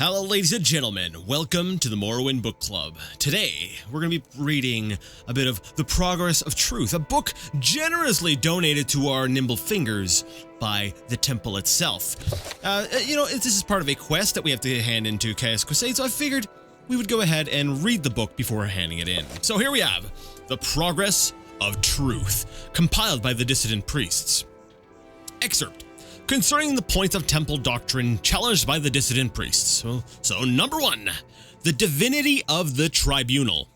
Hello ladies and gentlemen, welcome to the Morrowind Book Club. Today, we're going to be reading a bit of The Progress of Truth, a book generously donated to our nimble fingers by the temple itself. This is part of a quest that we have to hand into Chaos Crusade, so I figured we would go ahead and read the book before handing it in. So here we have The Progress of Truth, compiled by the Dissident Priests. Excerpt. Concerning the points of temple doctrine challenged by the dissident priests. So number 1, the divinity of the Tribunal.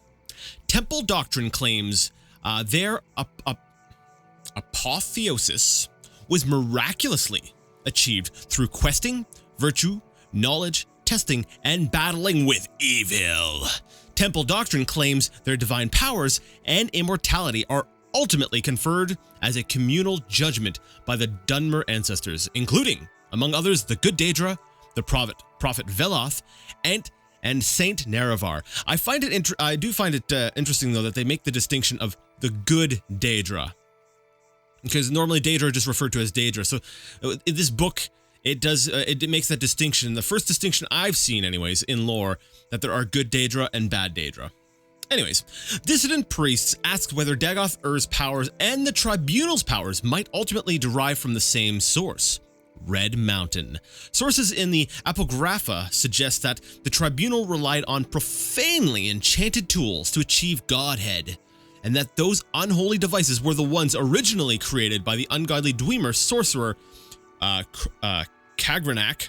Temple doctrine claims their apotheosis was miraculously achieved through questing, virtue, knowledge, testing, and battling with evil. Temple doctrine claims their divine powers and immortality are ultimately conferred as a communal judgment by the Dunmer ancestors, including, among others, the good Daedra, the prophet Veloth, and Saint Nerevar. I do find it interesting though that they make the distinction of the good Daedra, because normally Daedra are just referred to as Daedra. So in this book, it makes that distinction. The first distinction I've seen, anyways, in lore, that there are good Daedra and bad Daedra. Anyways, dissident priests asked whether Dagoth Ur's powers and the Tribunal's powers might ultimately derive from the same source, Red Mountain. Sources in the Apocrypha suggest that the Tribunal relied on profanely enchanted tools to achieve godhead, and that those unholy devices were the ones originally created by the ungodly Dwemer sorcerer Kagranak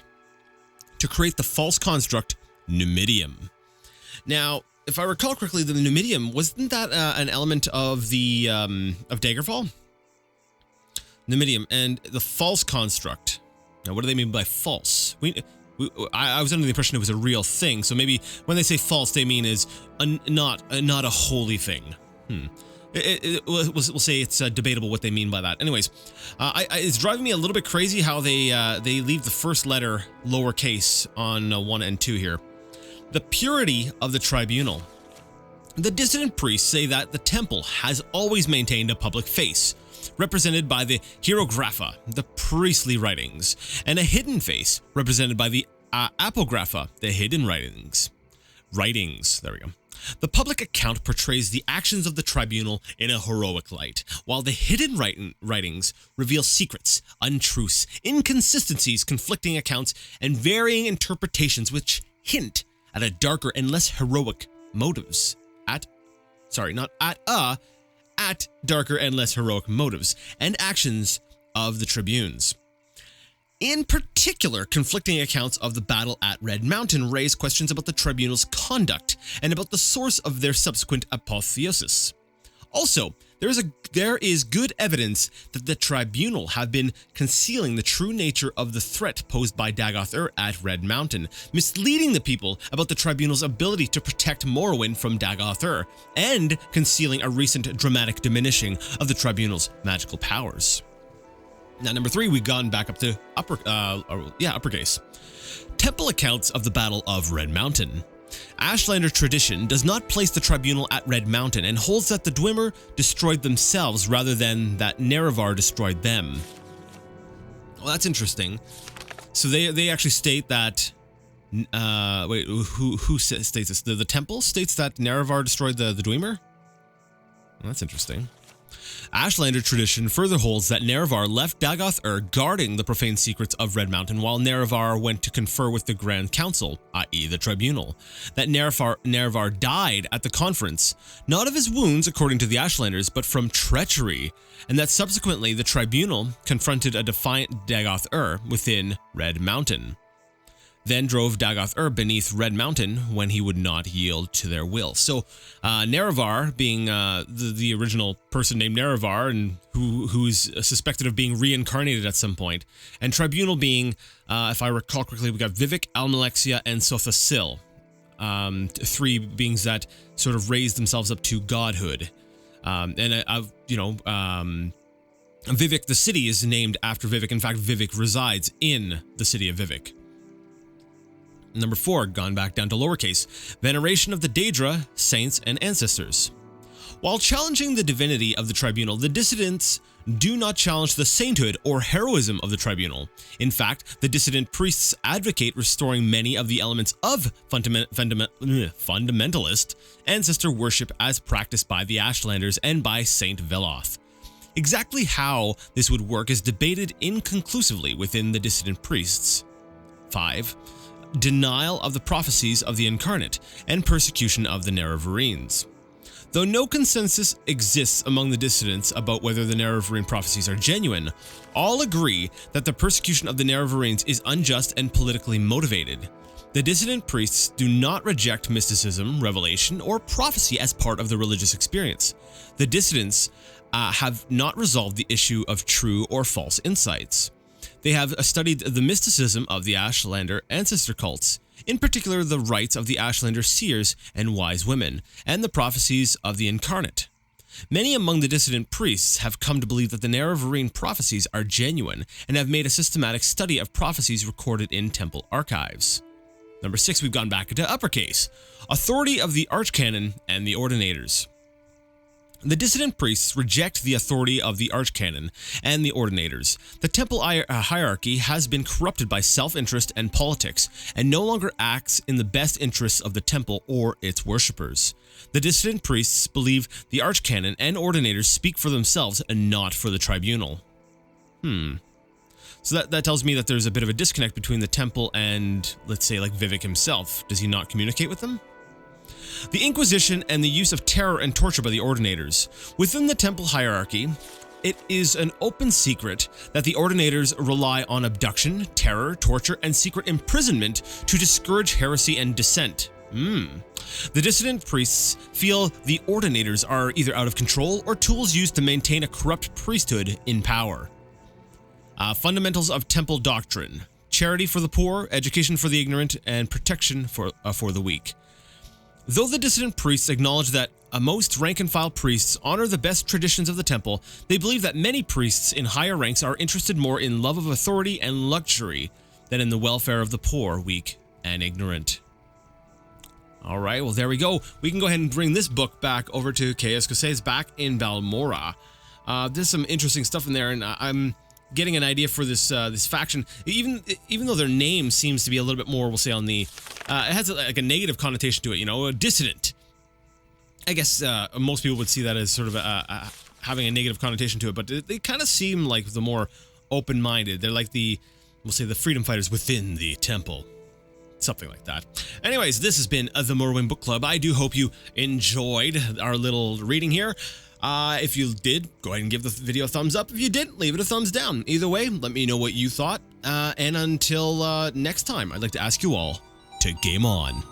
to create the false construct Numidium. Now, if I recall correctly, the Numidium, wasn't that an element of the of Daggerfall? Numidium and the false construct. Now, what do they mean by false? I was under the impression it was a real thing. So maybe when they say false, they mean is not a holy thing. We'll say it's debatable what they mean by that. Anyways, it's driving me a little bit crazy how they leave the first letter lowercase on 1 and 2 here. The purity of the Tribunal. The dissident priests say that the temple has always maintained a public face, represented by the hieroglypha, the priestly writings, and a hidden face, represented by the apocrypha, the hidden writings. There we go. The public account portrays the actions of the Tribunal in a heroic light, while the hidden writings reveal secrets, untruths, inconsistencies, conflicting accounts, and varying interpretations which hint at a darker and less heroic motives. At darker and less heroic motives and actions of the tribunes. In particular, conflicting accounts of the battle at Red Mountain raise questions about the Tribunal's conduct and about the source of their subsequent apotheosis. Also, there is good evidence that the Tribunal have been concealing the true nature of the threat posed by Dagoth Ur at Red Mountain, misleading the people about the Tribunal's ability to protect Morrowind from Dagoth Ur, and concealing a recent dramatic diminishing of the Tribunal's magical powers. Now, number 3, we've gone back up to uppercase. Temple accounts of the Battle of Red Mountain. Ashlander tradition does not place the Tribunal at Red Mountain and holds that the Dwemer destroyed themselves rather than that Nerevar destroyed them. Well, that's interesting. So they actually state that. Who states this? The temple states that Nerevar destroyed the Dwemer? Well, that's interesting. Ashlander tradition further holds that Nerevar left Dagoth Ur guarding the profane secrets of Red Mountain while Nerevar went to confer with the Grand Council, i.e. the Tribunal. That Nerevar died at the conference, not of his wounds according to the Ashlanders, but from treachery, and that subsequently the Tribunal confronted a defiant Dagoth Ur within Red Mountain. Then drove Dagoth Ur beneath Red Mountain when he would not yield to their will. So Nerevar, being the original person named Nerevar, and who's suspected of being reincarnated at some point, and Tribunal being, if I recall correctly, we got Vivek, Almalexia, and Sothasil, 3 beings that sort of raised themselves up to godhood. Vivek, the city, is named after Vivek. In fact, Vivek resides in the city of Vivek. Number 4, gone back down to lowercase. Veneration of the Daedra, saints, and ancestors. While challenging the divinity of the Tribunal, the dissidents do not challenge the sainthood or heroism of the tribunal. In fact, the dissident priests advocate restoring many of the elements of fundamentalist ancestor worship as practiced by the Ashlanders and by Saint Veloth. Exactly how this would work is debated inconclusively within the dissident priests. 5. Denial of the prophecies of the Incarnate and persecution of the Nerevarines. Though no consensus exists among the dissidents about whether the Nerevarine prophecies are genuine, all agree that the persecution of the Nerevarines is unjust and politically motivated. The dissident priests do not reject mysticism, revelation, or prophecy as part of the religious experience. The dissidents have not resolved the issue of true or false insights. They have studied the mysticism of the Ashlander ancestor cults, in particular the rites of the Ashlander seers and wise women, and the prophecies of the Incarnate. Many among the dissident priests have come to believe that the Nerevarine prophecies are genuine and have made a systematic study of prophecies recorded in temple archives. Number 6, we've gone back into uppercase. Authority of the Archcanon and the Ordinators. The dissident priests reject the authority of the Archcanon and the Ordinators. The temple hierarchy has been corrupted by self-interest and politics, and no longer acts in the best interests of the temple or its worshippers. The dissident priests believe the Archcanon and Ordinators speak for themselves and not for the tribunal. So that tells me that there's a bit of a disconnect between the temple and, let's say, like Vivek himself. Does he not communicate with them? The Inquisition and the use of terror and torture by the Ordinators. Within the temple hierarchy, it is an open secret that the Ordinators rely on abduction, terror, torture, and secret imprisonment to discourage heresy and dissent. The dissident priests feel the Ordinators are either out of control or tools used to maintain a corrupt priesthood in power. Fundamentals of temple doctrine. Charity for the poor, education for the ignorant, and protection for the weak. Though the dissident priests acknowledge that most rank-and-file priests honor the best traditions of the temple, they believe that many priests in higher ranks are interested more in love of authority and luxury than in the welfare of the poor, weak, and ignorant. All right, well, there we go. We can go ahead and bring this book back over to Chaos Crusades back in Balmora. There's some interesting stuff in there, and I'm getting an idea for this faction. Even though their name seems to be a little bit more, we'll say, on the it has like a negative connotation to it, you know, a dissident. I guess most people would see that as sort of having a negative connotation to it, but they kind of seem like the more open-minded. They're like we'll say, the freedom fighters within the temple. Something like that. Anyways, this has been the Morrowind Book Club. I do hope you enjoyed our little reading here. If you did, go ahead and give the video a thumbs up. If you didn't, leave it a thumbs down. Either way, let me know what you thought. And until next time, I'd like to ask you all to game on.